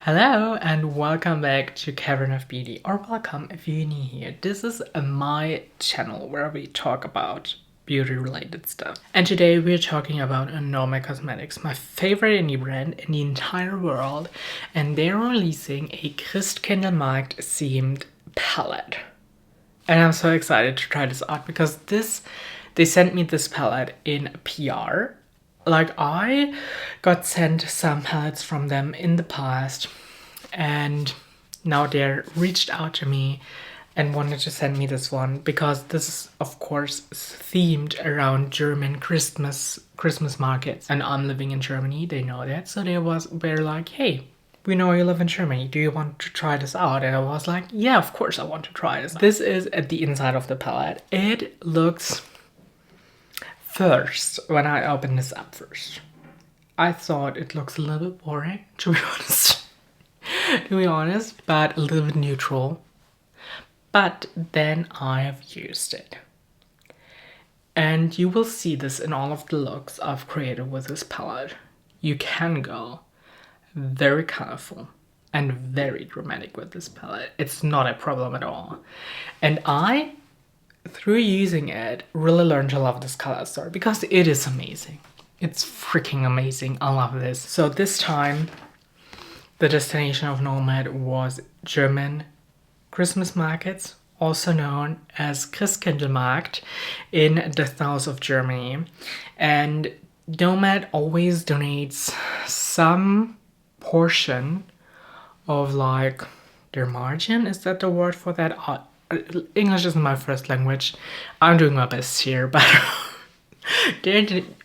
Hello and welcome back to Cavern of Beauty, or welcome if you're new here. This is my channel where we talk about beauty related stuff. And today we're talking about Nomad Cosmetics, my favorite indie brand in the entire world. And they're releasing a Christkindlmarkt themed palette. And I'm so excited to try this out because they sent me this palette in PR. Like, I got sent some palettes from them in the past, and now they're reached out to me and wanted to send me this one because this is, of course, themed around German Christmas markets. And I'm living in Germany, they know that, so they're like, hey, we know you live in Germany, do you want to try this out? And I was like, yeah, of course I want to try this. This is at the inside of the palette. It looks... First, when I opened this up first, I thought it looks a little bit boring, to be honest, but a little bit neutral. But then I have used it. And you will see this in all of the looks I've created with this palette. You can go very colorful and very dramatic with this palette. It's not a problem at all. And through using it, really learned to love this color story because it is amazing. It's freaking amazing. I love this. So this time, the destination of Nomad was German Christmas markets, also known as Christkindlmarkt, in the south of Germany. And Nomad always donates some portion of, like, their margin. Is that the word for that? English isn't my first language. I'm doing my best here, but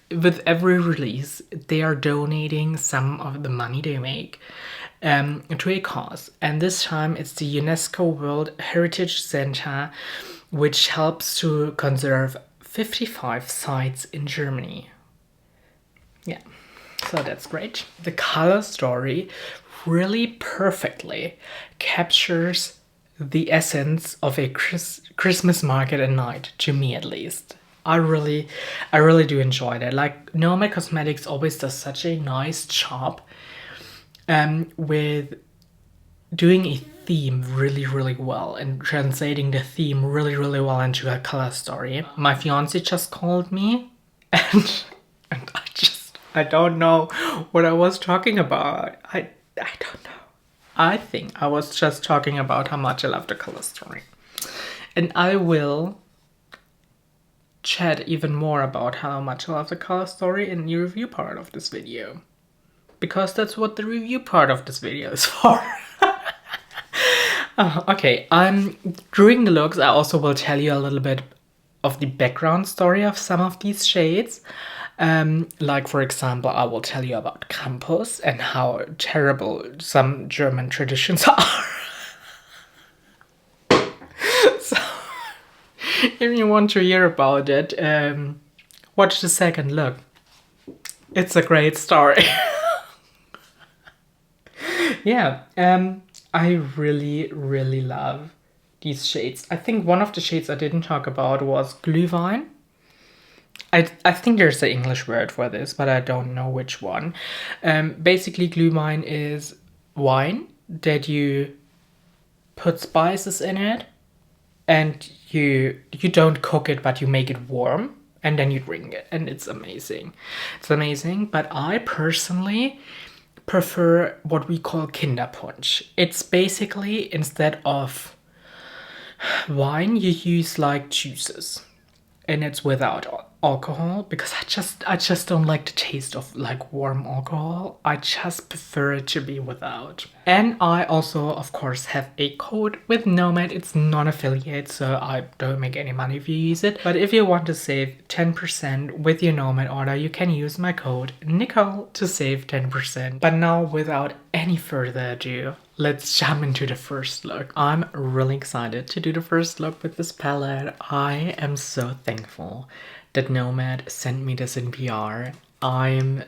with every release, they are donating some of the money they make to a cause. And this time it's the UNESCO World Heritage Center, which helps to conserve 55 sites in Germany. Yeah, so that's great. The color story really perfectly captures the essence of a Christmas market at night, to me at least. I really do enjoy that. Like, Nomad Cosmetics always does such a nice job with doing a theme really well and translating the theme really well into a color story. My fiance just called me and I don't know what I was talking about. I don't know. I think I was just talking about how much I love the color story. And I will chat even more about how much I love the color story in the review part of this video. Because that's what the review part of this video is for. Okay, during the looks I also will tell you a little bit of the background story of some of these shades. Like, for example, I will tell you about Krampus and how terrible some German traditions are. So, if you want to hear about it, watch the second look. It's a great story. Yeah, I really love these shades. I think one of the shades I didn't talk about was Glühwein. I think there's an English word for this, but I don't know which one. Basically, Glühwein is wine that you put spices in it, and you don't cook it, but you make it warm, and then you drink it, and it's amazing. It's amazing, but I personally prefer what we call Kinderpunsch. It's basically, instead of wine, you use like juices. And it's without alcohol because I just don't like the taste of like warm alcohol. I just prefer it to be without. And I also, of course, have a code with Nomad. It's non-affiliate, so I don't make any money if you use it. But if you want to save 10% with your Nomad order, you can use my code Nicole to save 10%. But now, without any further ado, let's jump into the first look. I'm really excited to do the first look with this palette. I am so thankful that Nomad sent me this in PR. I'm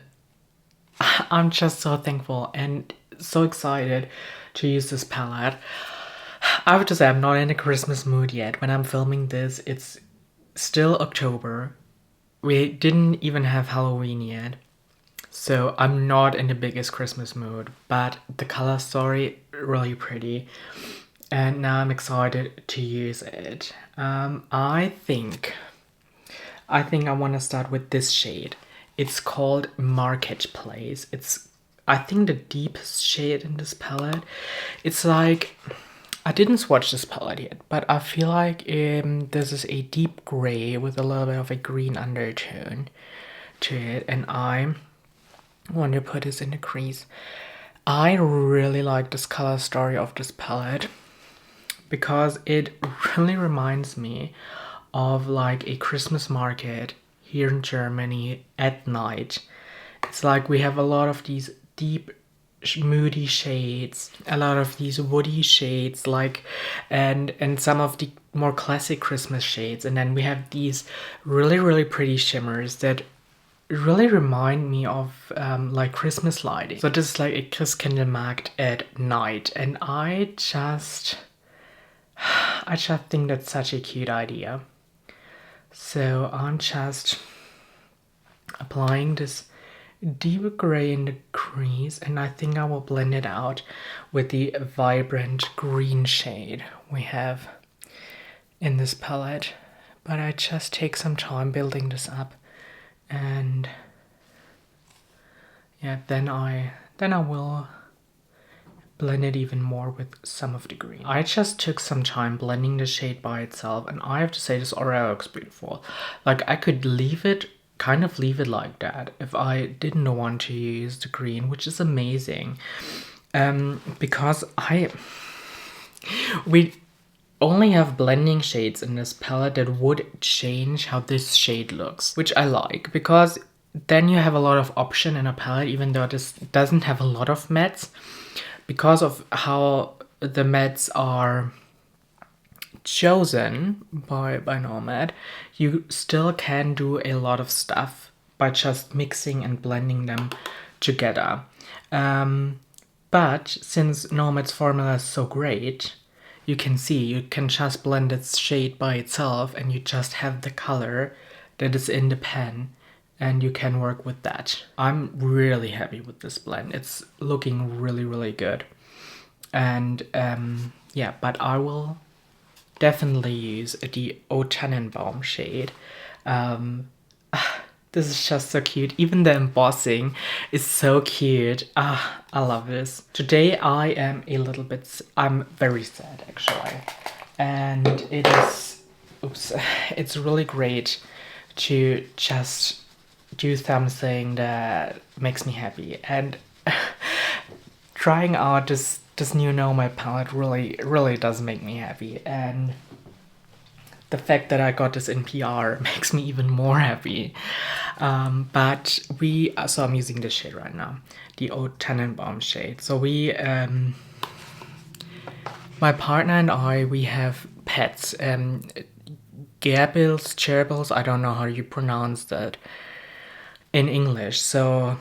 just so thankful and so excited to use this palette. I have to say, I'm not in a Christmas mood yet. When I'm filming this, it's still October. We didn't even have Halloween yet. So I'm not in the biggest Christmas mood, but the color story really pretty. And now I'm excited to use it. I think I want to start with this shade. It's called Marketplace. It's, I think, the deepest shade in this palette. It's like, I didn't swatch this palette yet, but I feel like this is a deep gray with a little bit of a green undertone to it, and I want to put this in the crease. I really like this color story of this palette because it really reminds me of like a Christmas market here in Germany at night. It's like we have a lot of these deep moody shades, a lot of these woody shades, like, and some of the more classic Christmas shades, and then we have these really pretty shimmers that really remind me of like Christmas lighting. So this is like a Christkindlmarkt at night, and I just think that's such a cute idea. So I'm just applying this deep gray in the crease, and I think I will blend it out with the vibrant green shade we have in this palette. But I just take some time building this up, and yeah, then I will blend it even more with some of the green. I just took some time blending the shade by itself, and I have to say this already looks beautiful. Like, I could leave it like that if I didn't want to use the green, which is amazing. Because we only have blending shades in this palette that would change how this shade looks, which I like, because then you have a lot of option in a palette, even though this doesn't have a lot of mattes. Because of how the mattes are chosen by Nomad, you still can do a lot of stuff by just mixing and blending them together. But since Nomad's formula is so great, you can see you can just blend its shade by itself, and you just have the color that is in the pen, and you can work with that. I'm really happy with this blend. It's looking really good. And yeah, but I will definitely use the O Tannenbaum shade. This is just so cute. Even the embossing is so cute. I love this. Today I am I'm very sad actually. And it is, it's really great to just do something that makes me happy. And trying out this new Nomad palette really does make me happy. And the fact that I got this in PR makes me even more happy. But so I'm using this shade right now, the O Tannenbaum shade. So my partner and I, we have pets, gerbils, I don't know how you pronounce that in English. So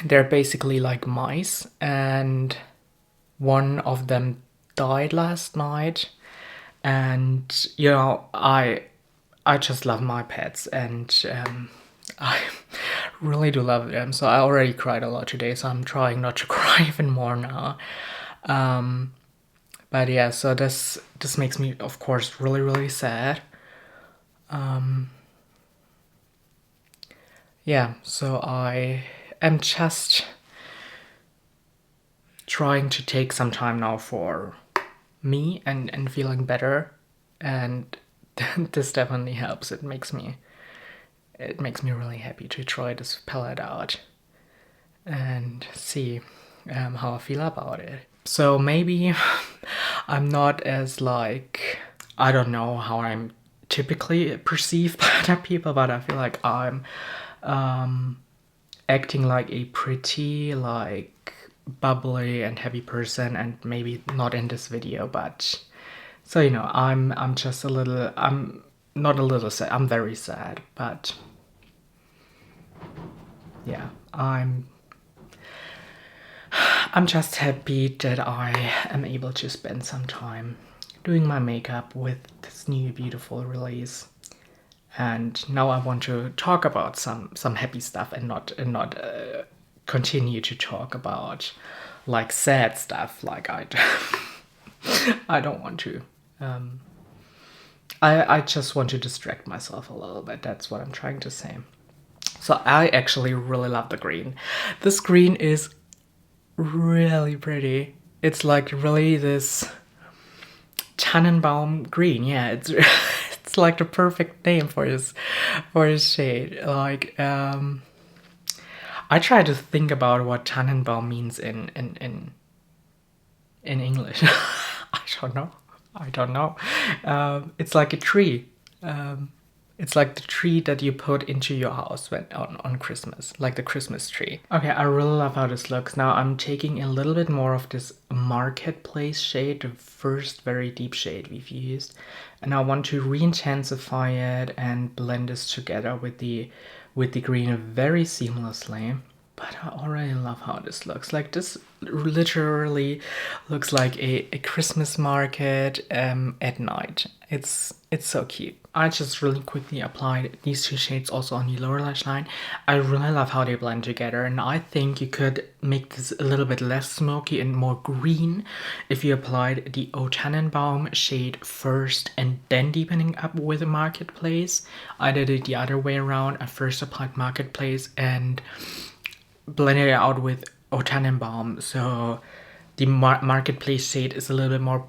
they're basically like mice, and one of them died last night. And you know, I just love my pets, and I really do love them. So I already cried a lot today, so I'm trying not to cry even more now. But yeah, so this makes me, of course, really sad. Yeah, so I am just trying to take some time now for me and feeling better, and this definitely helps. It makes me really happy to try this palette out and see how I feel about it. So maybe I'm not as like, I don't know how I'm typically perceived by other people, but I feel like I'm acting like a pretty like bubbly and happy person, and maybe not in this video, but so you know, I'm just a little, I'm not a little sad, I'm very sad, but yeah, I'm just happy that I am able to spend some time doing my makeup with this new beautiful release. And now I want to talk about some happy stuff and not continue to talk about like sad stuff. Like I don't want to. I just want to distract myself a little bit. That's what I'm trying to say. So I actually really love the green. This green is really pretty. It's like really this Tannenbaum green. Yeah, it's it's like the perfect name for his shade. Like I try to think about what Tannenbaum means in English. I don't know. It's like a tree. It's like the tree that you put into your house when on Christmas, like the Christmas tree. Okay, I really love how this looks. Now I'm taking a little bit more of this Marketplace shade, the first very deep shade we've used, and I want to re-intensify it and blend this together with the green very seamlessly. But I already love how this looks. Like this literally looks like a Christmas market at night. It's so cute. I just really quickly applied these two shades also on the lower lash line. I really love how they blend together, and I think you could make this a little bit less smoky and more green if you applied the O Tannenbaum shade first and then deepening up with a Marketplace. I did it the other way around. I first applied Marketplace and blended it out with O Tannenbaum, so the Marketplace shade is a little bit more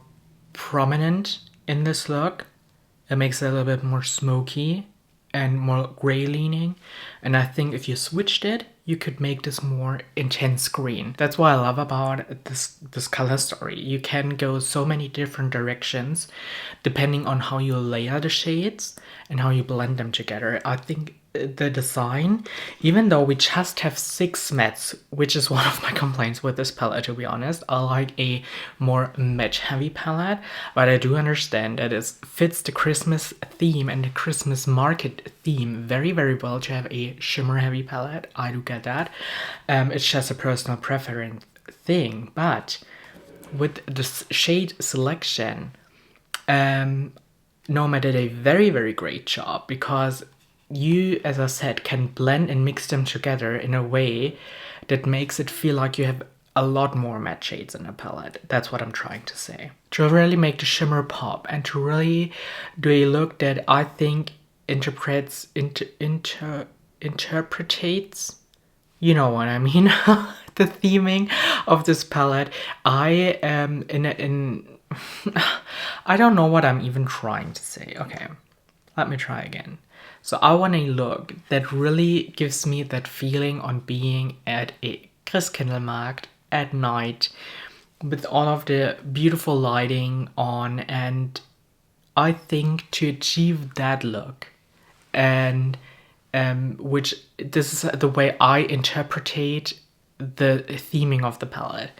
prominent in this look. It makes it a little bit more smoky and more gray leaning, and I think if you switched it, you could make this more intense green. That's what I love about this color story. You can go so many different directions depending on how you layer the shades and how you blend them together. I think the design, even though we just have 6 mattes, which is one of my complaints with this palette, to be honest. I like a more matte heavy palette, but I do understand that it fits the Christmas theme and the Christmas market theme very well to have a shimmer heavy palette. I do get that. It's just a personal preference thing, but with the shade selection, Nomad did a very great job, because you, as I said, can blend and mix them together in a way that makes it feel like you have a lot more matte shades in a palette. That's what I'm trying to say. To really make the shimmer pop and to really do a look that I think interprets, interpretates, you know what I mean, the theming of this palette. I am I don't know what I'm even trying to say. Okay, let me try again. So I want a look that really gives me that feeling on being at a Christkindlmarkt at night with all of the beautiful lighting on, and I think to achieve that look, and which this is the way I interpretate the theming of the palette.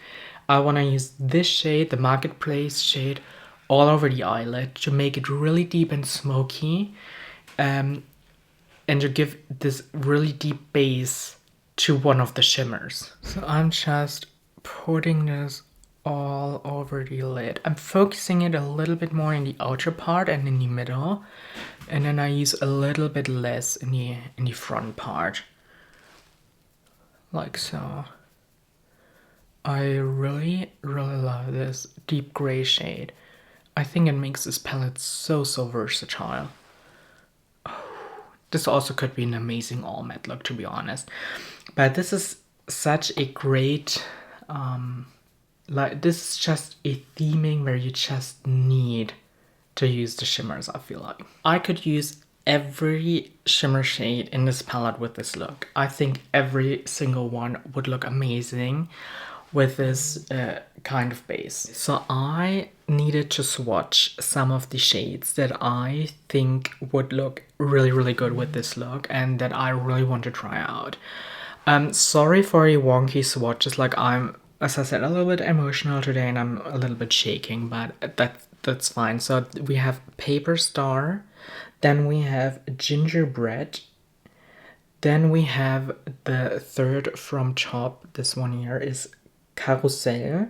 I want to use this shade, the Marketplace shade, all over the eyelid to make it really deep and smoky, and to give this really deep base to one of the shimmers. So I'm just putting this all over the lid. I'm focusing it a little bit more in the outer part and in the middle, and then I use a little bit less in the front part, like so. I really love this deep gray shade. I think it makes this palette so versatile. This also could be an amazing all matte look, to be honest. But this is such a great, like, this is just a theming where you just need to use the shimmers, I feel like. I could use every shimmer shade in this palette with this look. I think every single one would look amazing with this kind of base. So I needed to swatch some of the shades that I think would look really good with this look and that I really want to try out. Sorry for a wonky swatch, just like I'm, as I said, a little bit emotional today and I'm a little bit shaking, but that's fine. So we have Paper Star, then we have Gingerbread, then we have the third from top, this one here is Carousel,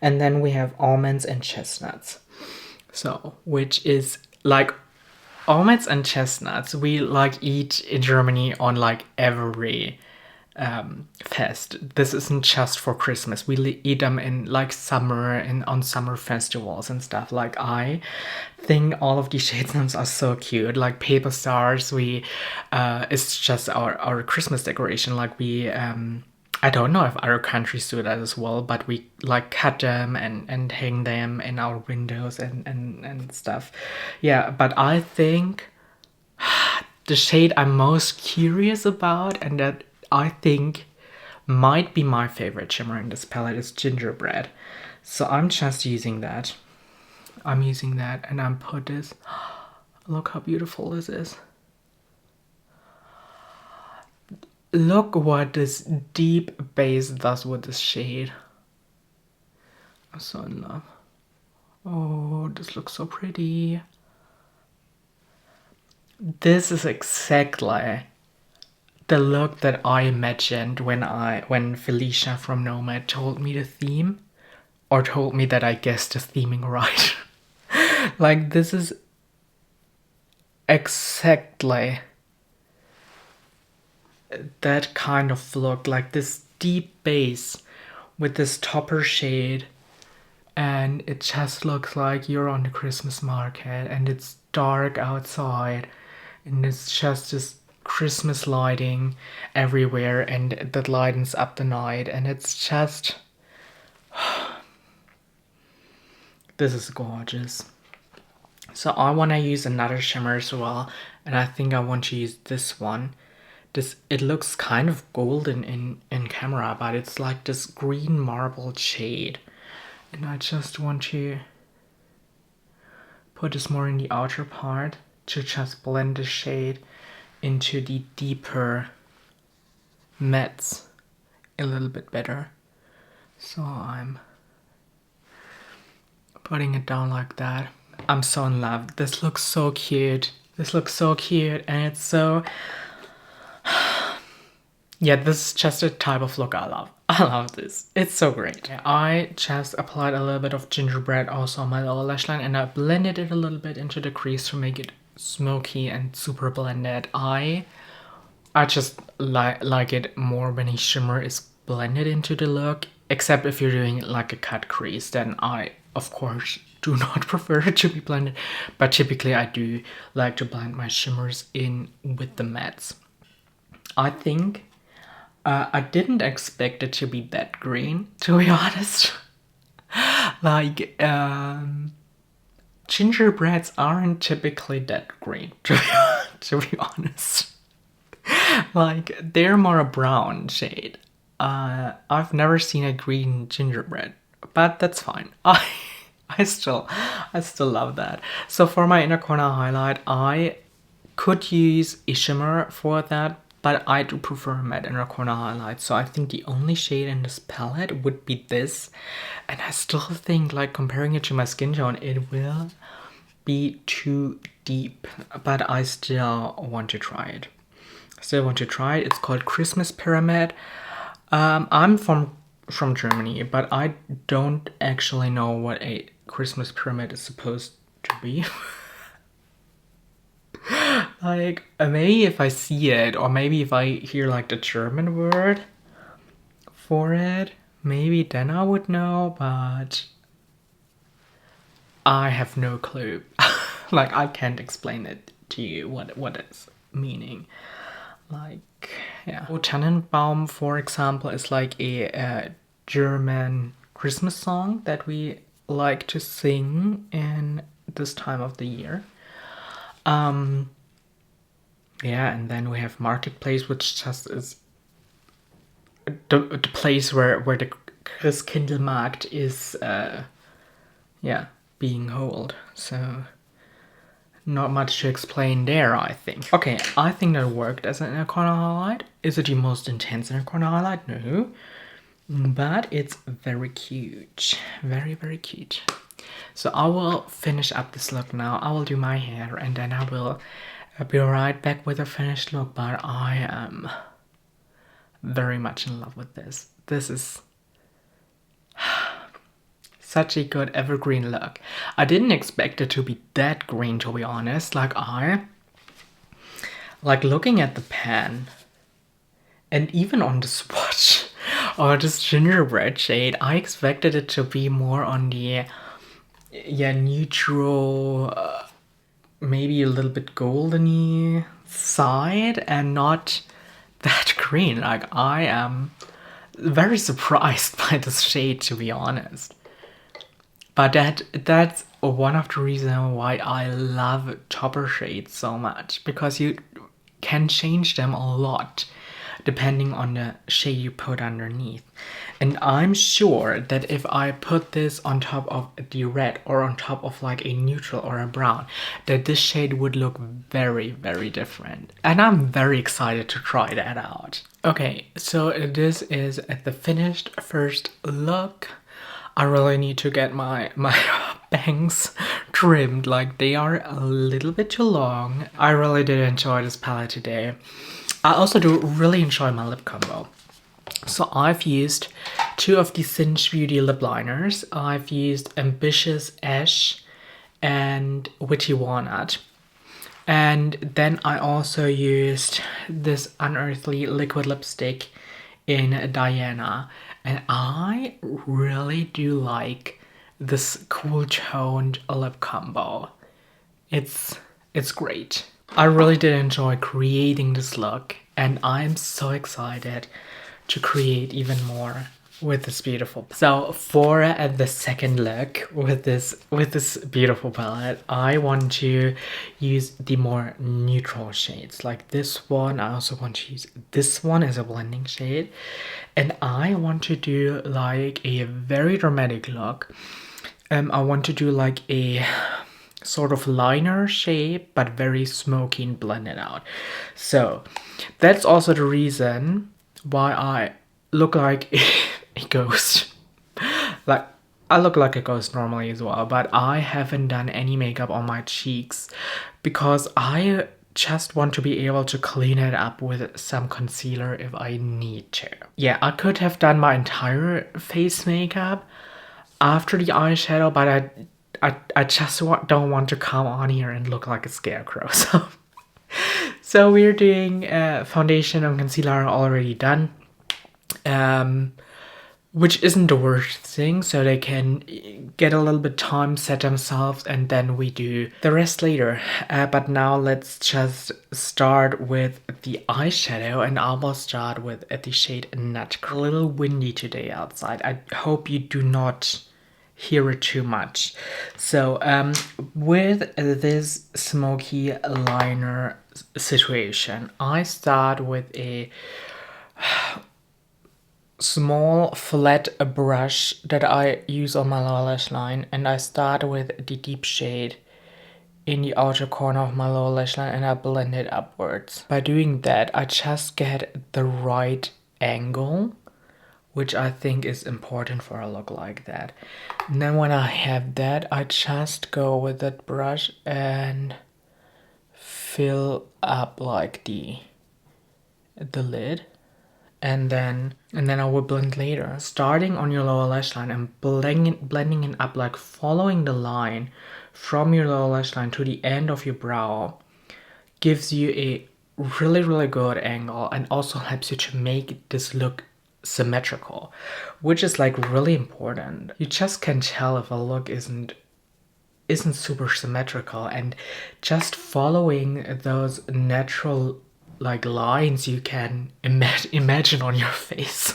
and then we have Almonds and Chestnuts. So, which is like almonds and chestnuts we like eat in Germany on like every fest. This isn't just for Christmas. We eat them in like summer and on summer festivals and stuff. Like I think all of these shades names are so cute. Like paper stars, we it's just our Christmas decoration. Like we I don't know if other countries do that as well, but we like cut them and hang them in our windows and stuff. Yeah, but I think the shade I'm most curious about and that I think might be my favorite shimmer in this palette is Gingerbread. So I'm just using that. I'm using that and I'm put this. Look how beautiful this is. Look what this deep base does with this shade. I'm so in love. Oh, this looks so pretty. This is exactly the look that I imagined when Felicia from Nomad told me the theme, or told me that I guessed the theming right. Like this is exactly that kind of look, like this deep base with this topper shade, and it just looks like you're on the Christmas market and it's dark outside and it's just this Christmas lighting everywhere and that lightens up the night and it's just this is gorgeous. So I want to use another shimmer as well, and I think I want to use this one. It looks kind of golden in camera, but it's like this green marble shade, and I just want to put this more in the outer part to just blend the shade into the deeper mattes a little bit better. So I'm putting it down like that. I'm so in love. This looks so cute. This looks so cute, and it's so yeah, this is just a type of look I love. I love this. It's so great. I just applied a little bit of gingerbread also on my lower lash line, and I blended it a little bit into the crease to make it smoky and super blended. I just like it more when a shimmer is blended into the look, except if you're doing like a cut crease, then I of course do not prefer it to be blended, but typically I do like to blend my shimmers in with the mattes. I think I didn't expect it to be that green, to be honest. Like gingerbreads aren't typically that green, to be honest. Like they're more a brown shade. I've never seen a green gingerbread, but that's fine. I still love that. So for my inner corner highlight, I could use a shimmer for that, but I do prefer a matte inner corner highlight. So I think the only shade in this palette would be this, and I still think like comparing it to my skin tone, it will be too deep, but I still want to try it. It's called Christmas Pyramid. I'm from Germany, but I don't actually know what a Christmas pyramid is supposed to be. Like maybe if I see it, or maybe if I hear like the German word for it, maybe then I would know, but I have no clue. Like I can't explain it to you what it's meaning. Like yeah, O Tannenbaum, for example, is like a German Christmas song that we like to sing in this time of the year. Yeah, and then we have Marketplace, which just is the place where the Christkindlmarkt is yeah, being held. So not much to explain there, I think. Okay, I think that worked as an inner corner highlight. Is it the most intense inner corner highlight? No. But it's very cute. Very, very cute. So I will finish up this look now. I will do my hair and then I will be right back with a finished look. But I am very much in love with this. This is such a good evergreen look. I didn't expect it to be that green, to be honest. Like looking at the pan and even on the swatch or this gingerbread shade, I expected it to be more on the neutral, maybe a little bit goldeny side and not that green. Like, I am very surprised by this shade, to be honest. But that's one of the reasons why I love topper shades so much, because you can change them a lot depending on the shade you put underneath. And I'm sure that if I put this on top of the red or on top of like a neutral or a brown, that this shade would look very, very different. And I'm very excited to try that out. Okay, so this is the finished first look. I really need to get my bangs trimmed, like they are a little bit too long. I really did enjoy this palette today. I also do really enjoy my lip combo. So I've used two of the Cinch Beauty lip liners. I've used Ambitious Ash and Witty Walnut. And then I also used this Unearthly liquid lipstick in Diana. And I really do like this cool toned lip combo. It's great. I really did enjoy creating this look, and I'm so excited to create even more with this beautiful. So for the second look with this beautiful palette, I want to use the more neutral shades. Like this one, I also want to use this one as a blending shade, and I want to do like a very dramatic look. I want to do like a sort of liner shape, but very smoky and blended out. So that's also the reason why I look like a ghost. Like, I look like a ghost normally as well, but I haven't done any makeup on my cheeks because I just want to be able to clean it up with some concealer if I need to. Yeah, I could have done my entire face makeup after the eyeshadow, but I just don't want to come on here and look like a scarecrow. So we're doing foundation and concealer already done, which isn't the worst thing, so they can get a little bit time, set themselves, and then we do the rest later. But now let's just start with the eyeshadow, and I will start with the shade Nut. A little windy today outside. I hope you do not hear it too much. So with this smoky liner situation, I start with a small flat brush that I use on my lower lash line, and I start with the deep shade in the outer corner of my lower lash line and I blend it upwards. By doing that, I just get the right angle, which I think is important for a look like that. And then when I have that, I just go with that brush and fill up like the lid, and then I will blend later. Starting on your lower lash line and blending it up, like following the line from your lower lash line to the end of your brow, gives you a really, really good angle and also helps you to make this look symmetrical, which is like really important. You just can tell if a look isn't super symmetrical, and just following those natural like lines you can imagine on your face.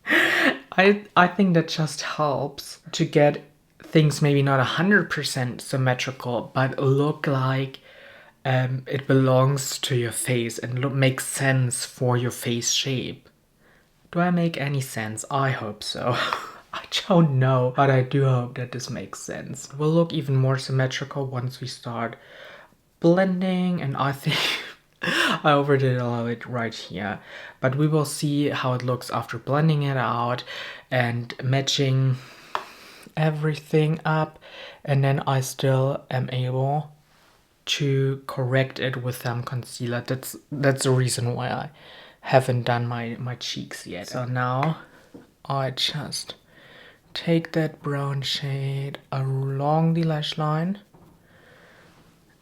I think that just helps to get things maybe not 100% symmetrical, but look like it belongs to your face and makes sense for your face shape. Do I make any sense? I hope so. I don't know, but I do hope that this makes sense. It will look even more symmetrical once we start blending, and I think I overdid a little bit right here, but we will see how it looks after blending it out and matching everything up, and then I still am able to correct it with some concealer. That's the reason why I haven't done my cheeks yet. So now I just take that brown shade along the lash line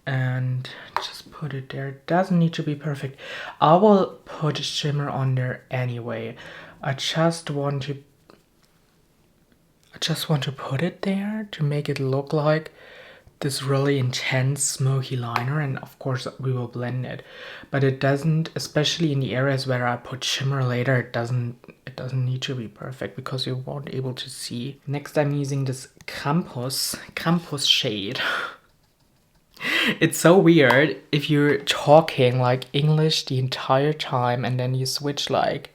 and just put it there. It doesn't need to be perfect. I will put shimmer on there anyway. I just want to put it there to make it look like this really intense smoky liner, and of course we will blend it, but it doesn't, especially in the areas where I put shimmer later, it doesn't need to be perfect because you won't be able to see. Next I'm using this Krampus shade. It's so weird if you're talking like English the entire time and then you switch like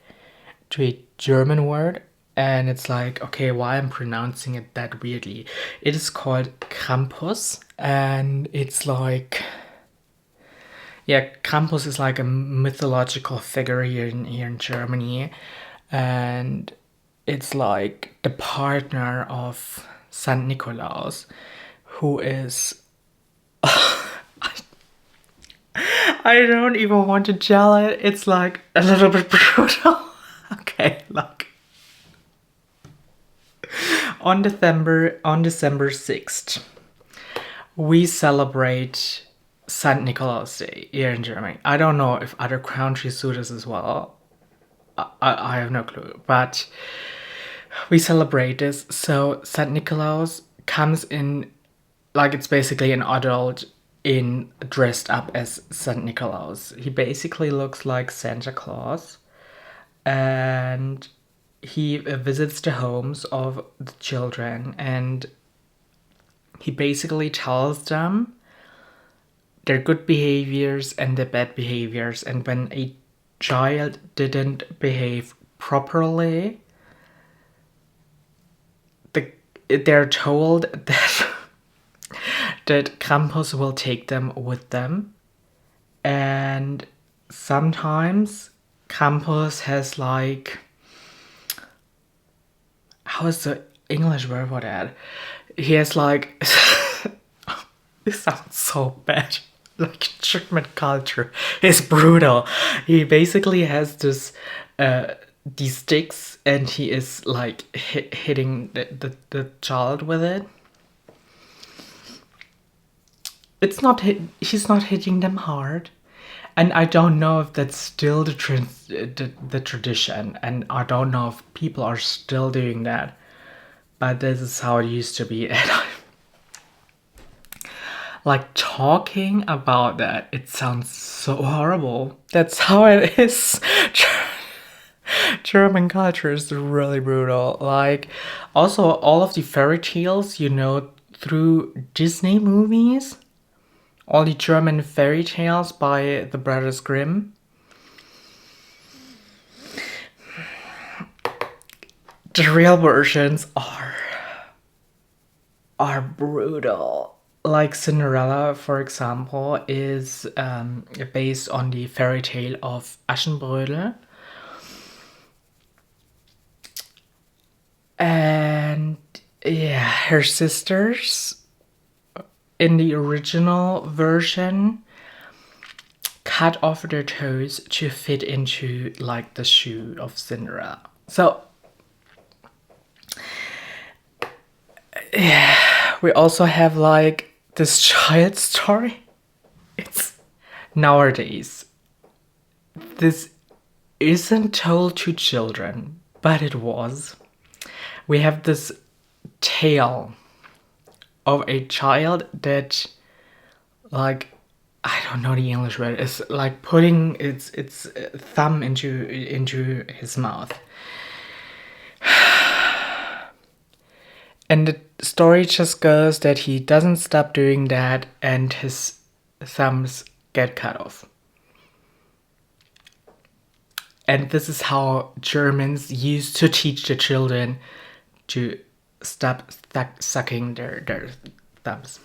to a German word and it's like, okay, why I'm pronouncing it that weirdly. It is called Krampus and it's like, yeah, Krampus is like a mythological figure here in Germany, and it's like the partner of Saint Nikolaus, who is I don't even want to gel it. It's like a little bit brutal. Okay, look. On December 6th, we celebrate Saint Nicholas Day here in Germany. I don't know if other countries do this as well. I have no clue, but we celebrate this. So Saint Nicholas comes in, like it's basically an adult in dressed up as Saint Nicholas. He basically looks like Santa Claus, and he visits the homes of the children, and he basically tells them their good behaviors and their bad behaviors, and when a child didn't behave properly, they're told that that Krampus will take them with them, and sometimes Krampus has like, how is the English word for that? He has like, this sounds so bad, like German culture is brutal. He basically has this these sticks and he is like hitting the child with it. It's not he's not hitting them hard, and I don't know if that's still the tradition, and I don't know if people are still doing that, but this is how it used to be. And like talking about that, it sounds so horrible. That's how it is. German culture is really brutal. Like, also all of the fairy tales, you know, through Disney movies, all the German fairy tales by the Brothers Grimm, the real versions are brutal. Like Cinderella, for example, is based on the fairy tale of Aschenbrödel. And yeah, her sisters in the original version cut off their toes to fit into like the shoe of Cinderella. So yeah, we also have like this child story. It's nowadays, this isn't told to children, but it was. We have this tale of a child that, like, I don't know the English word, is like putting its thumb into his mouth. And the story just goes that he doesn't stop doing that and his thumbs get cut off. And this is how Germans used to teach the children to stop sucking their thumbs.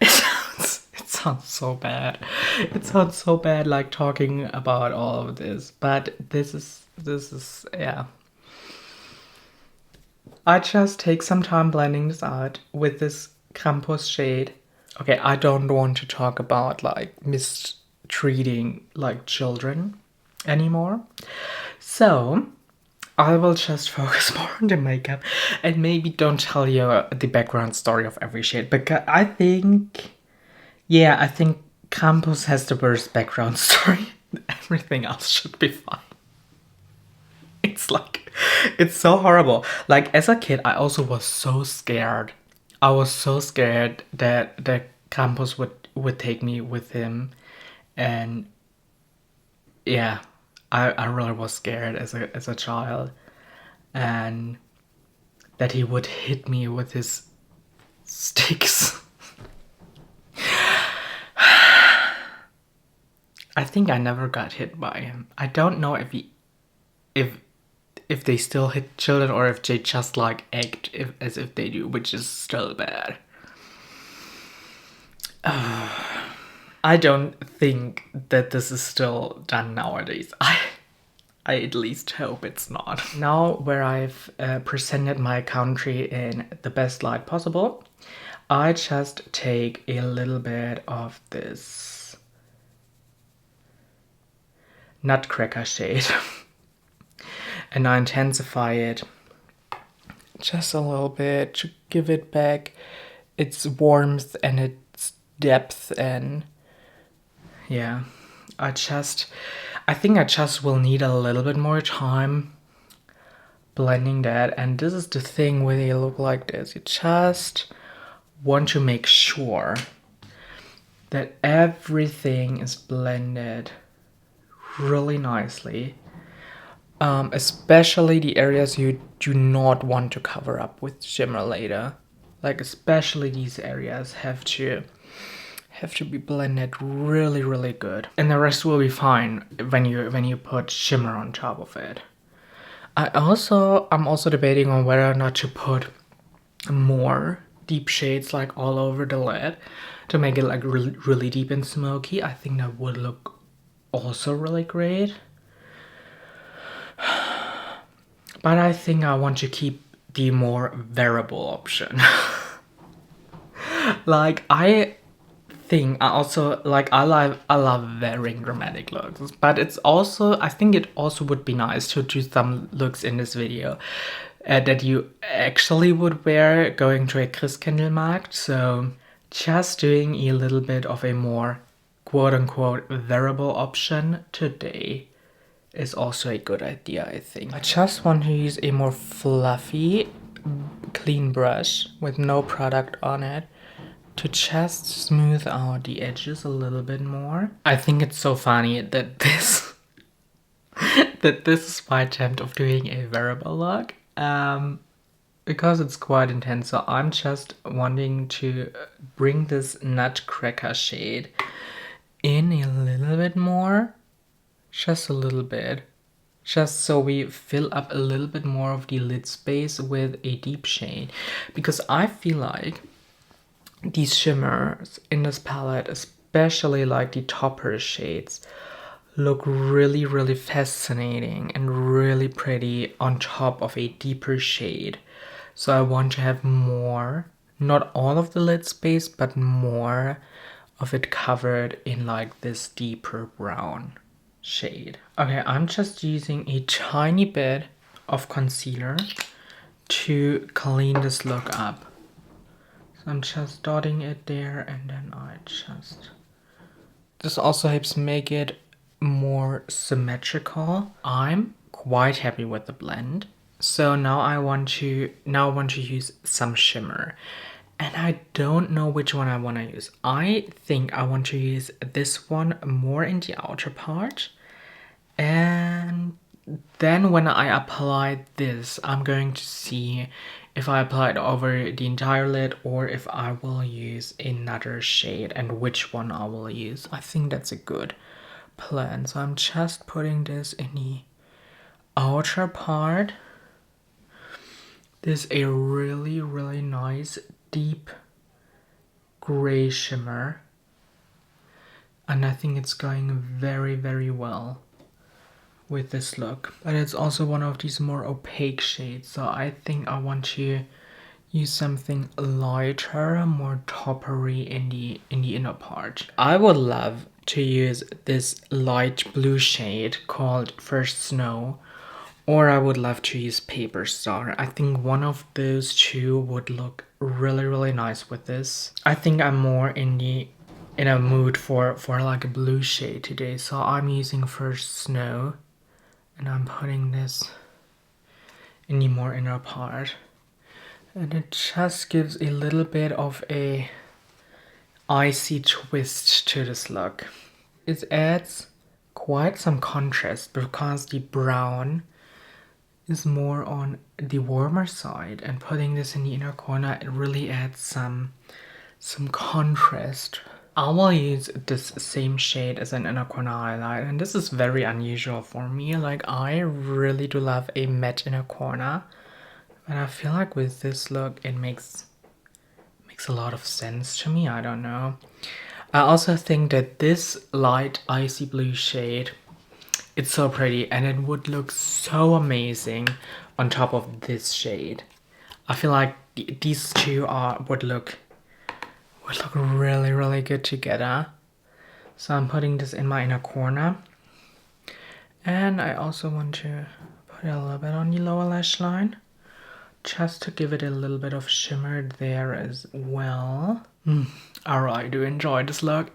It sounds so bad. It sounds so bad, like talking about all of this. But this is yeah. I just take some time blending this out with this Krampus shade. Okay, I don't want to talk about like mistreating like children anymore. So I will just focus more on the makeup and maybe don't tell you the background story of every shade, because I think, yeah, I think Krampus has the worst background story. Everything else should be fine. It's like, it's so horrible. Like, as a kid, I also was so scared. I was so scared that Krampus would take me with him. And yeah, I really was scared as a child. And that he would hit me with his sticks. I think I never got hit by him. I don't know if they still hit children or if they just like act as if they do, which is still bad. I don't think that this is still done nowadays. I at least hope it's not. Now, where I've presented my country in the best light possible, I just take a little bit of this Nutcracker shade and I intensify it just a little bit to give it back its warmth and its depth. And yeah, I think I just will need a little bit more time blending that. And this is the thing when they look like this, you just want to make sure that everything is blended really nicely, especially the areas you do not want to cover up with shimmer later. Like, especially these areas have to be blended really, really good, and the rest will be fine when you put shimmer on top of it. I'm also debating on whether or not to put more deep shades like all over the lid to make it like really, really deep and smoky. I think that would look also really great. But I think I want to keep the more variable option. Like, I love wearing dramatic looks, but it's also, I think it also would be nice to do some looks in this video that you actually would wear going to a Christkindlmarkt. So just doing a little bit of a more quote-unquote variable option today is also a good idea, I think. I just want to use a more fluffy, clean brush with no product on it to just smooth out the edges a little bit more. I think it's so funny that this is my attempt of doing a variable look, because it's quite intense. So I'm just wanting to bring this Nutcracker shade in a little bit more, just a little bit, just so we fill up a little bit more of the lid space with a deep shade, because I feel like these shimmers in this palette, especially like the topper shades, look really, really fascinating and really pretty on top of a deeper shade. So I want to have more, not all of the lid space, but more of it covered in like this deeper brown shade. Okay, I'm just using a tiny bit of concealer to clean this look up. So I'm just dotting it there, and then this also helps make it more symmetrical. I'm quite happy with the blend. So now I want to use some shimmer. And I don't know which one I want to use. I think I want to use this one more in the outer part. And then when I apply this, I'm going to see if I apply it over the entire lid or if I will use another shade and which one I will use. I think that's a good plan. So I'm just putting this in the outer part. This is a really, really nice deep gray shimmer. And I think it's going very, very well with this look. But it's also one of these more opaque shades, so I think I want to use something lighter, more toppery in the inner part. I would love to use this light blue shade called First Snow Or I would love to use Paper Star. I think one of those two would look really, really nice with this. I think I'm more in a mood for like a blue shade today. So I'm using first Snow. And I'm putting this in the more inner part. And it just gives a little bit of a icy twist to this look. It adds quite some contrast because the brown is more on the warmer side, and putting this in the inner corner, it really adds some contrast. I will use this same shade as an inner corner highlight, and this is very unusual for me. Like, I really do love a matte inner corner, and I feel like with this look it makes a lot of sense to me. I don't know. I also think that this light icy blue shade, it's so pretty, and it would look so amazing on top of this shade. I feel like these two would look really, really good together. So I'm putting this in my inner corner. And I also want to put a little bit on the lower lash line, just to give it a little bit of shimmer there as well. I really do enjoy this look.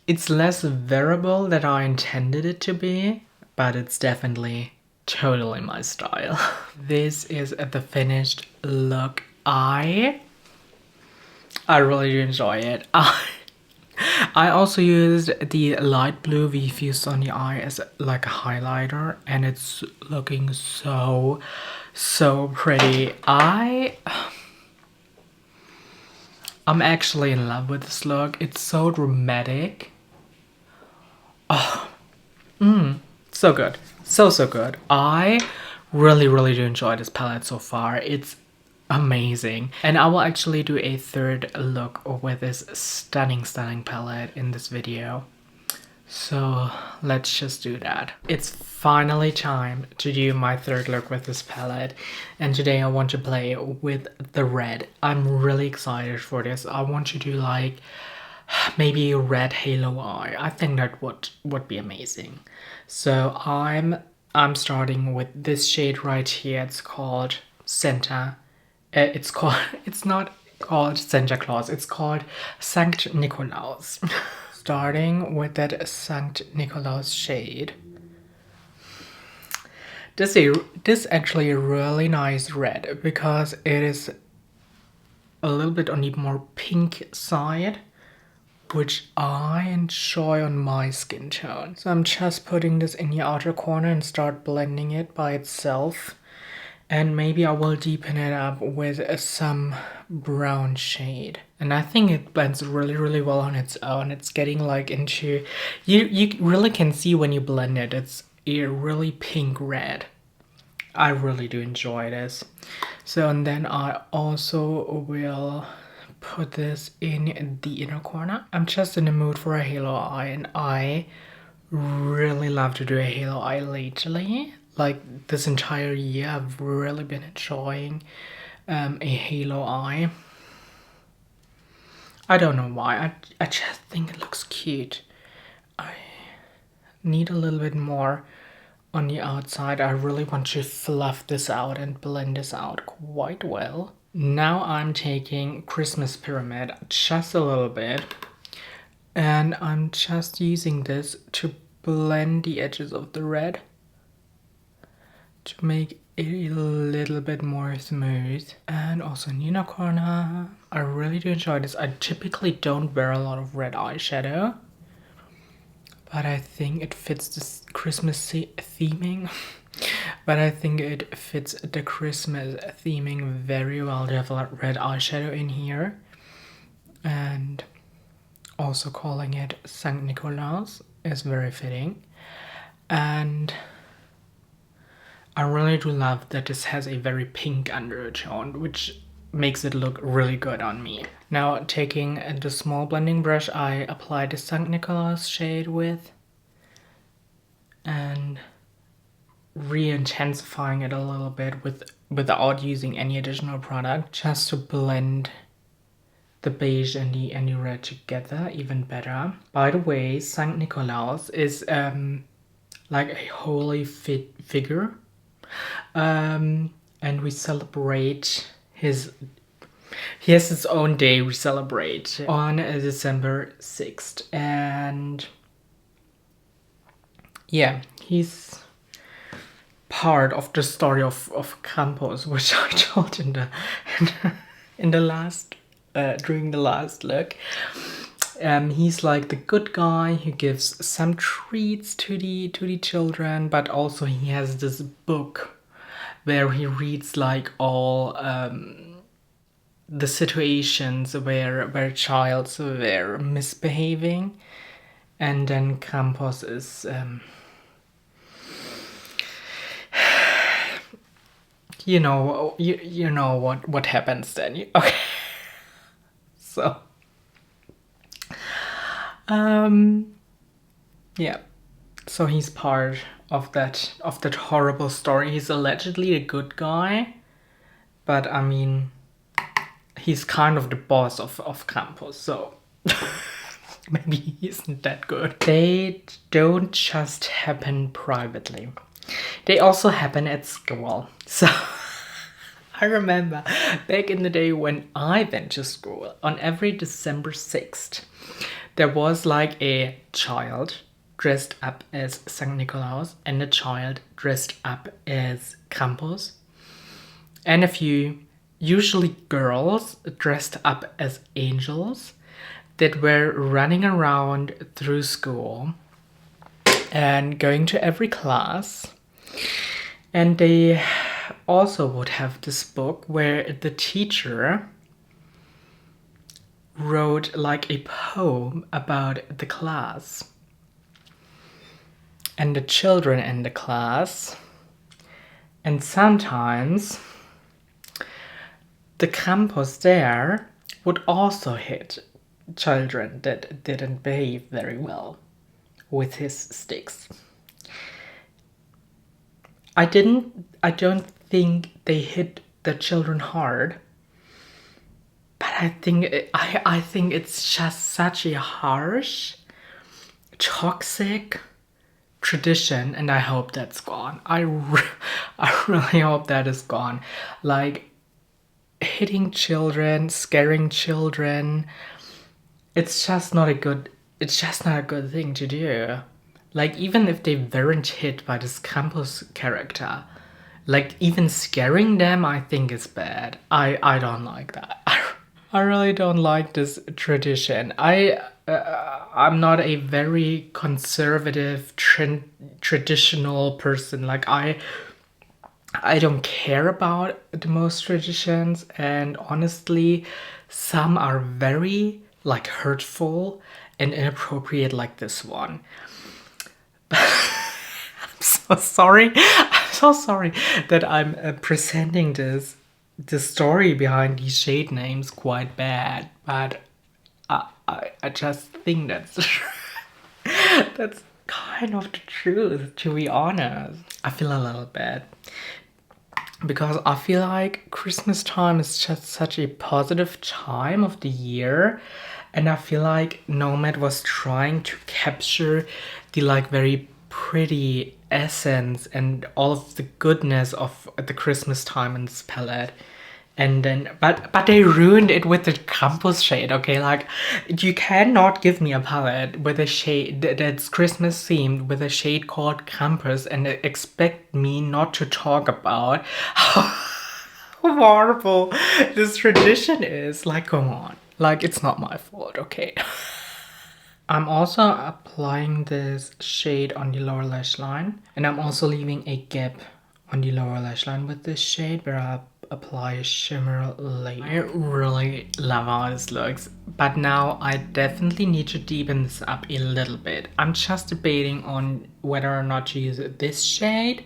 It's less variable than I intended it to be, but it's definitely totally my style. This is the finished look. I really do enjoy it. I also used the light blue we fused on the eye as like a highlighter, and it's looking so pretty. I'm actually in love with this look. It's so dramatic. Oh, so good. So good. I really do enjoy this palette so far. It's amazing. And I will actually do a third look with this stunning palette in this video. So let's just do that. It's finally time to do my third look with this palette, and today I want to play with the red. I'm really excited for this. I want to do like maybe a red halo eye. I think that would be amazing. So I'm starting with this shade right here. It's called Santa. It's not called Santa Claus. It's called Sankt Nikolaus. Starting with that Sankt Nikolaus shade. This actually a really nice red because it is a little bit on the more pink side, which I enjoy on my skin tone. So I'm just putting this in the outer corner and start blending it by itself. And maybe I will deepen it up with some brown shade. And I think it blends really well on its own. It's getting like into... You really can see when you blend it. It's a really pink red. I really do enjoy this. So, and then I also will put this in the inner corner. I'm just in the mood for a halo eye, and I really love to do a halo eye lately. Like this entire year I've really been enjoying a halo eye. I don't know why, I just think it looks cute. I need a little bit more on the outside. I really want to fluff this out and blend this out quite well. Now I'm taking Christmas Pyramid just a little bit, and I'm just using this to blend the edges of the red to make it a little bit more smooth. And also in the inner corner, I really do enjoy this. I typically don't wear a lot of red eyeshadow, but I think it fits this Christmas theming. But I think it fits the Christmas theming very well to have a red eyeshadow in here. And also calling it Saint Nicholas is very fitting. And I really do love that this has a very pink undertone, which makes it look really good on me. Now taking the small blending brush, I apply the Saint Nicholas shade with, and re-intensifying it a little bit without using any additional product, just to blend the beige and the red together even better. By the way, Saint Nicholas is like a holy figure. And we celebrate his... He has his own day we celebrate on December 6th. And yeah, he's part of the story of Krampus, which I told in the last during the last look. He's like the good guy who gives some treats to the children, but also he has this book where he reads like all the situations where childs were misbehaving, and then Krampus is you know what happens then. Okay. So yeah, so he's part of that horrible story. He's allegedly a good guy, but I mean, he's kind of the boss of Krampus, so maybe he isn't that good. They don't just happen privately. They also happen at school. So I remember back in the day when I went to school, on every December 6th, there was like a child dressed up as St. Nicholas and a child dressed up as Krampus, and a few, usually girls, dressed up as angels that were running around through school and going to every class. And they also would have this book where the teacher wrote like a poem about the class and the children in the class. And sometimes the Krampus there would also hit children that didn't behave very well with his sticks. I don't think they hit the children hard, but I think it's just such a harsh, toxic tradition, and I hope that's gone. I really hope that is gone. Like, hitting children, scaring children, it's just not a good thing to do. Like, even if they weren't hit by this Krampus character, like, even scaring them, I think is bad. I don't like that. I really don't like this tradition. I'm not a very conservative, traditional person. Like, I don't care about the most traditions, and honestly, some are very like hurtful and inappropriate, like this one. I'm so sorry. I'm so sorry that I'm presenting the story behind these shade names quite bad, but I just think that's that's kind of the truth, to be honest. I feel a little bad because I feel like Christmas time is just such a positive time of the year, and I feel like Nomad was trying to capture the like very pretty essence and all of the goodness of the Christmas time in this palette. And then, but they ruined it with the Krampus shade, okay? Like, you cannot give me a palette with a shade that's Christmas themed with a shade called Krampus and expect me not to talk about how horrible this tradition is. Like, come on. Like, it's not my fault, okay? I'm also applying this shade on the lower lash line, and I'm also leaving a gap on the lower lash line with this shade where I apply a shimmer layer. I really love how this looks, but now I definitely need to deepen this up a little bit. I'm just debating on whether or not to use this shade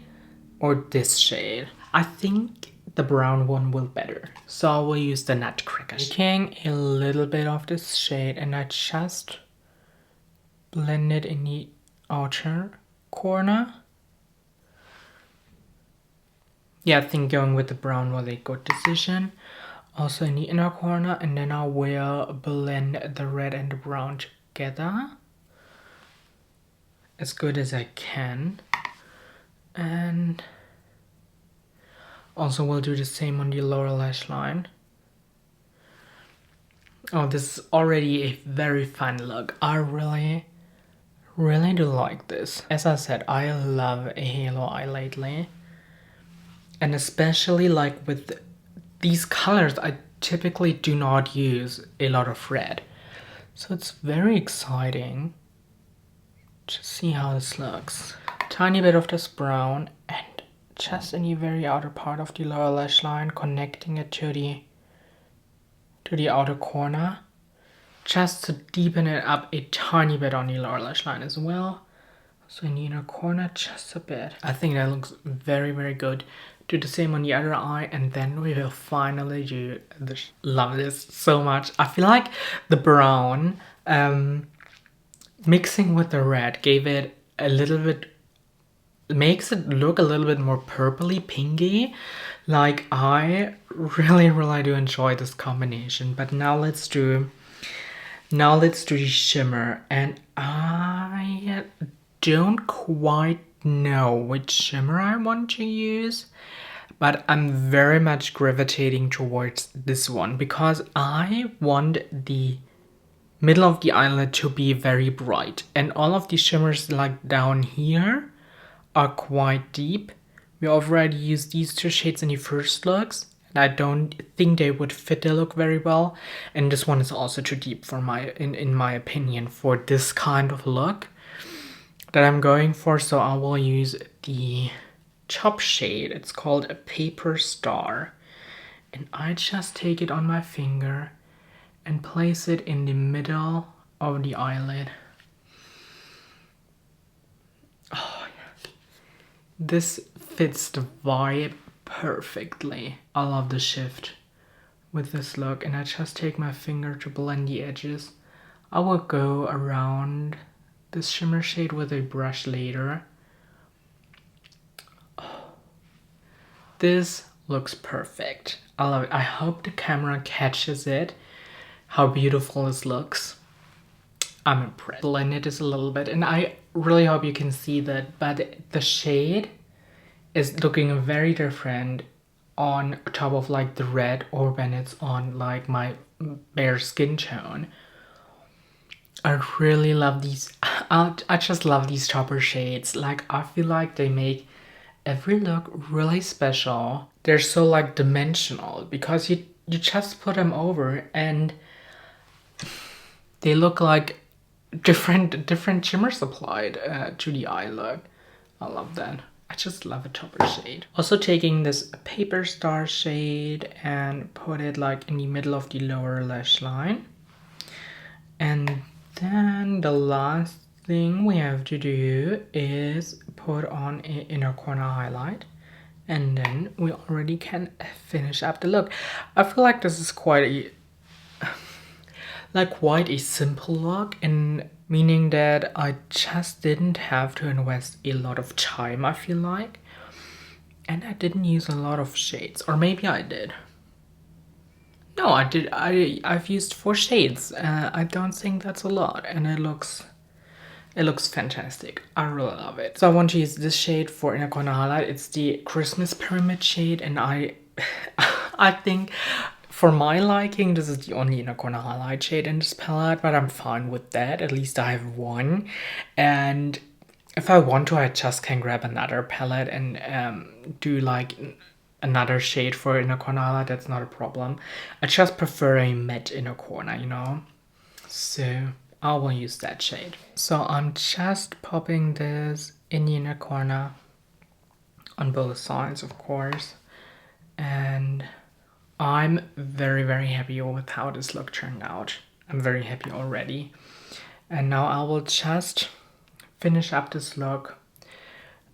or this shade. I think the brown one will better, so I will use the Nutcracker. Taking a little bit of this shade and I just blend it in the outer corner. Yeah, I think going with the brown was a good decision. Also in the inner corner, and then I will blend the red and the brown together as good as I can. And also we'll do the same on the lower lash line. Oh, this is already a very fun look. I really do like this. As I said, I love a halo eye lately. And especially like with these colors, I typically do not use a lot of red. So it's very exciting to see how this looks. Tiny bit of this brown and just in the very outer part of the lower lash line, connecting it to the outer corner, just to deepen it up a tiny bit on the lower lash line as well. So in the inner corner, just a bit. I think that looks very good. Do the same on the other eye, and then we will finally do this. Love this so much. I feel like the brown mixing with the red gave it a little bit, makes it look a little bit more purpley pinky. Like, I really do enjoy this combination. But now let's do the shimmer, and I don't quite know which shimmer I want to use, but I'm very much gravitating towards this one because I want the middle of the eyelid to be very bright, and all of the shimmers like down here are quite deep. We already used these two shades in the first looks, and I don't think they would fit the look very well, and this one is also too deep for in my opinion for this kind of look that I'm going for. So I will use the top shade. It's called a Paper Star, and I just take it on my finger and place it in the middle of the eyelid. Oh, yeah. This fits the vibe perfectly. I love the shift with this look, and I just take my finger to blend the edges. I will go around this shimmer shade with a brush later. Oh, this looks perfect. I love it. I hope the camera catches it, how beautiful this looks. I'm impressed. Blend it a little bit, and I really hope you can see that, but the shade is looking very different on top of like the red or when it's on like my bare skin tone. I really love these. I just love these topper shades. Like, I feel like they make every look really special. They're so like dimensional because you just put them over and they look like different shimmers applied to the eye look. I love that. I just love a topper shade. Also taking this Paper Star shade and put it like in the middle of the lower lash line. And then the last thing we have to do is put on an inner corner highlight, and then we already can finish up the look. I feel like this is quite a simple look, in meaning that I just didn't have to invest a lot of time, I feel like, and I didn't use a lot of shades, or maybe I did. No, I did. I've used 4 shades. I don't think that's a lot, and it looks fantastic. I really love it. So I want to use this shade for inner corner highlight. It's the Christmas Pyramid shade, and I think for my liking, this is the only inner corner highlight shade in this palette, but I'm fine with that. At least I have one, and if I want to, I just can grab another palette and do like another shade for inner corner highlight. That's not a problem. I just prefer a matte inner corner, you know, so I will use that shade. So I'm just popping this in the inner corner on both sides, of course, and I'm very happy with how this look turned out. I'm very happy already, and now I will just finish up this look.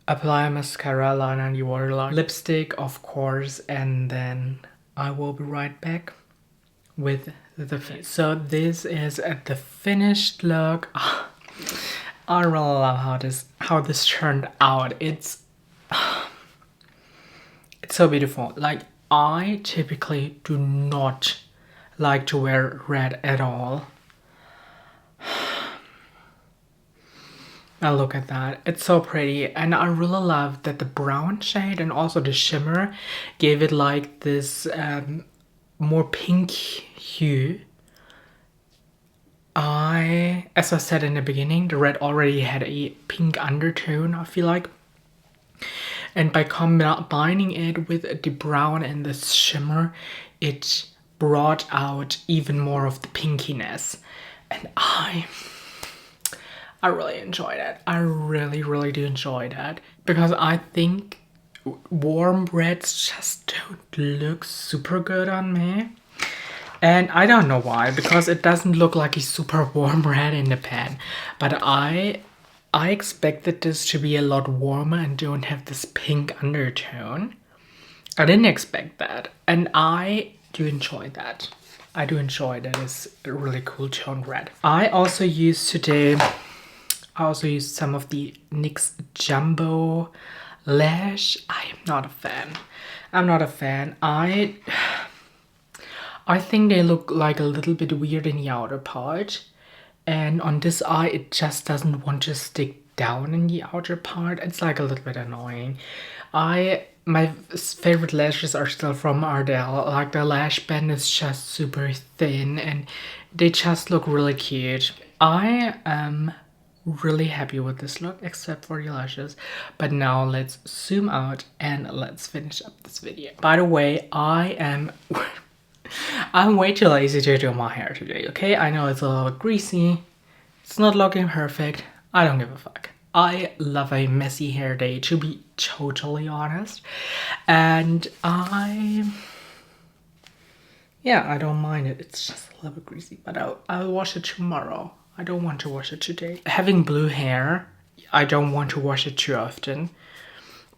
Apply mascara, liner, the waterline, lipstick, of course, and then I will be right back with the face. So this is the finished look. I really love how this turned out. It's so beautiful. Like, I typically do not like to wear red at all. Now look at that. It's so pretty. And I really love that the brown shade and also the shimmer gave it like this more pink hue. As I said in the beginning, the red already had a pink undertone, I feel like. And by combining it with the brown and the shimmer, it brought out even more of the pinkiness. And I really enjoyed it. I really, really do enjoy that. Because I think warm reds just don't look super good on me. And I don't know why, because it doesn't look like a super warm red in the pan. But I expected this to be a lot warmer and don't have this pink undertone. I didn't expect that. And I do enjoy that. I do enjoy that it's a really cool toned red. I also used some of the NYX Jumbo Lash. I am not a fan. I'm not a fan. I think they look like a little bit weird in the outer part. And on this eye, it just doesn't want to stick down in the outer part. It's like a little bit annoying. My favorite lashes are still from Ardell. Like the lash band is just super thin and they just look really cute. I am really happy with this look, except for the lashes. But now let's zoom out and let's finish up this video. By the way, I'm way too lazy to do my hair today, okay? I know it's a little bit greasy. It's not looking perfect. I don't give a fuck. I love a messy hair day, to be totally honest. And I don't mind it. It's just a little bit greasy, but I'll wash it tomorrow. I don't want to wash it today. Having blue hair, I don't want to wash it too often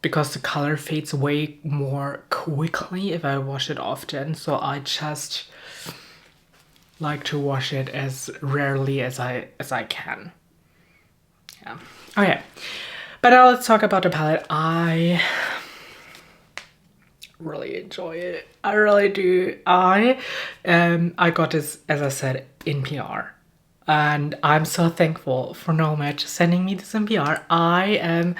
because the color fades way more quickly if I wash it often. So I just like to wash it as rarely as I can. Yeah. Okay. But now let's talk about the palette. I really enjoy it. I really do. I got this, as I said, in PR. And I'm so thankful for Nomad sending me this in PR. I'm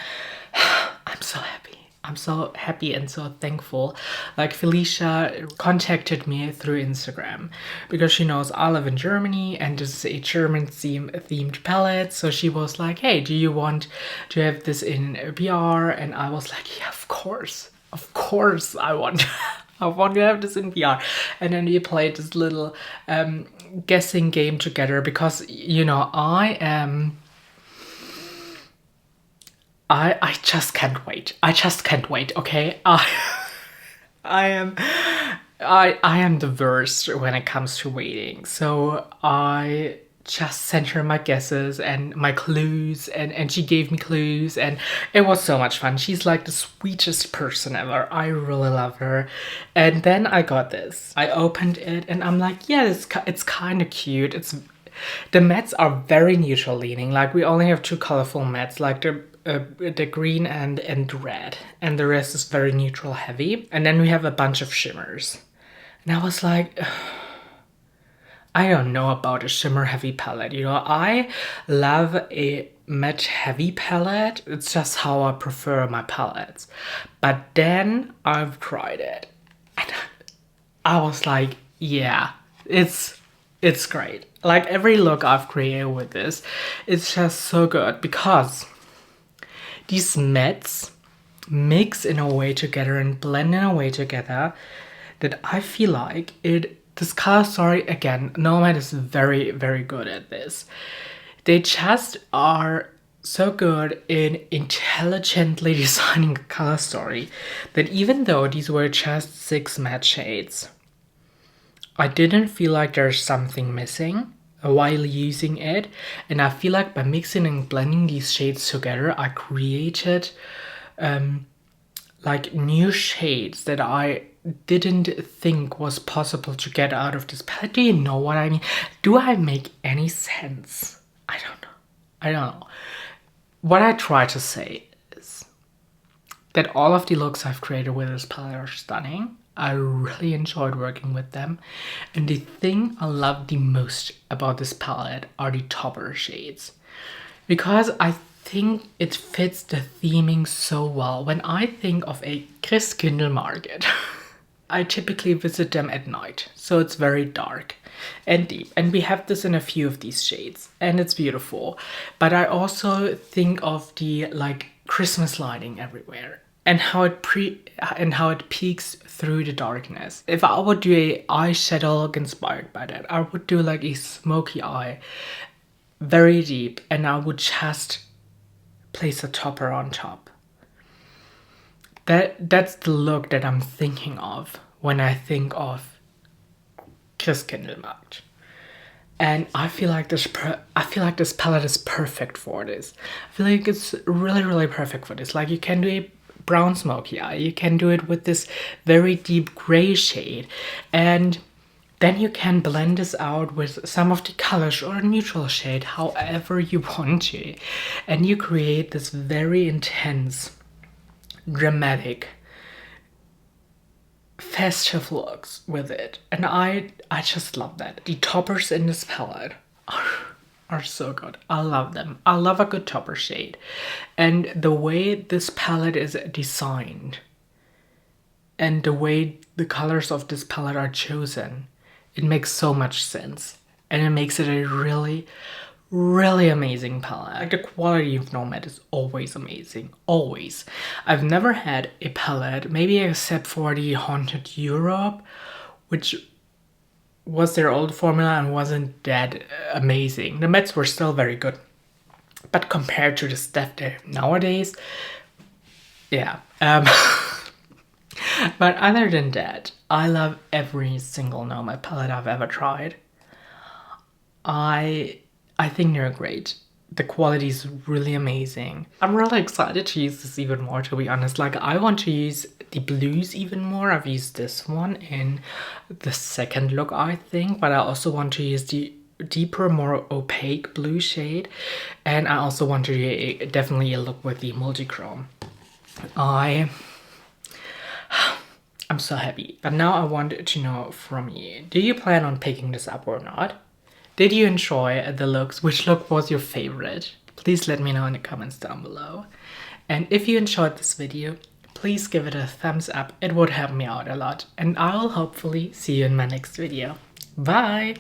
so happy. I'm so happy and so thankful. Like Felicia contacted me through Instagram because she knows I live in Germany and this is a German themed palette. So she was like, hey, do you want to have this in PR? And I was like, yeah, of course. Of course I want I want to have this in PR. And then we played this little guessing game together because, you know, I just can't wait. I just can't wait, okay? I am the worst when it comes to waiting. So I just sent her my guesses and my clues and she gave me clues and it was so much fun. She's like the sweetest person ever. I really love her. And then I got this. I opened it and I'm like, yeah, it's kind of cute. The mattes are very neutral leaning. Like we only have two colorful mattes, like the green and red, and the rest is very neutral heavy. And then we have a bunch of shimmers. And I was like, I don't know about a shimmer heavy palette. You know, I love a matte heavy palette. It's just how I prefer my palettes. But then I've tried it and I was like, yeah, it's great. Like every look I've created with this, it's just so good because these mattes mix in a way together and blend in a way together that I feel like this color story, again, Nomad is very, very good at this. They just are so good in intelligently designing a color story that even though these were just 6 matte shades, I didn't feel like there's something missing while using it. And I feel like by mixing and blending these shades together, I created like new shades that I didn't think was possible to get out of this palette. Do you know what I mean? Do I make any sense? I don't know. What I try to say is that all of the looks I've created with this palette are stunning. I really enjoyed working with them. And the thing I love the most about this palette are the topper shades. Because I think it fits the theming so well. When I think of a Christkindlmarkt, I typically visit them at night, so it's very dark and deep. And we have this in a few of these shades, and it's beautiful. But I also think of the like Christmas lighting everywhere, and how it peeks through the darkness. If I would do a eyeshadow look inspired by that, I would do like a smoky eye, very deep, and I would just place a topper on top. That's the look that I'm thinking of when I think of Christkindlmarkt. And I feel like this palette is perfect for this. I feel like it's really, really perfect for this. Like, you can do a brown smoky eye, you can do it with this very deep gray shade, and then you can blend this out with some of the colors or a neutral shade, however you want to, and you create this very intense, dramatic, festive looks with it. And I just love that. The toppers in this palette are so good. I love them. I love a good topper shade. And the way this palette is designed and the way the colors of this palette are chosen, it makes so much sense. And it makes it a really, really amazing palette. Like, the quality of Nomad is always amazing. Always. I've never had a palette, maybe except for the Haunted Europe, which was their old formula and wasn't that amazing. The mattes were still very good, but compared to the stuff there nowadays, yeah. But other than that, I love every single Nomad palette I've ever tried. I think they're great. The quality is really amazing. I'm really excited to use this even more, to be honest. Like, I want to use the blues even more. I've used this one in the second look, I think, but I also want to use the deeper, more opaque blue shade, and I also want to do definitely a look with the multichrome. I'm so happy. But now I want to know from you, do you plan on picking this up or not? Did you enjoy the looks? Which look was your favorite? Please let me know in the comments down below. And if you enjoyed this video, please give it a thumbs up. It would help me out a lot. And I'll hopefully see you in my next video. Bye!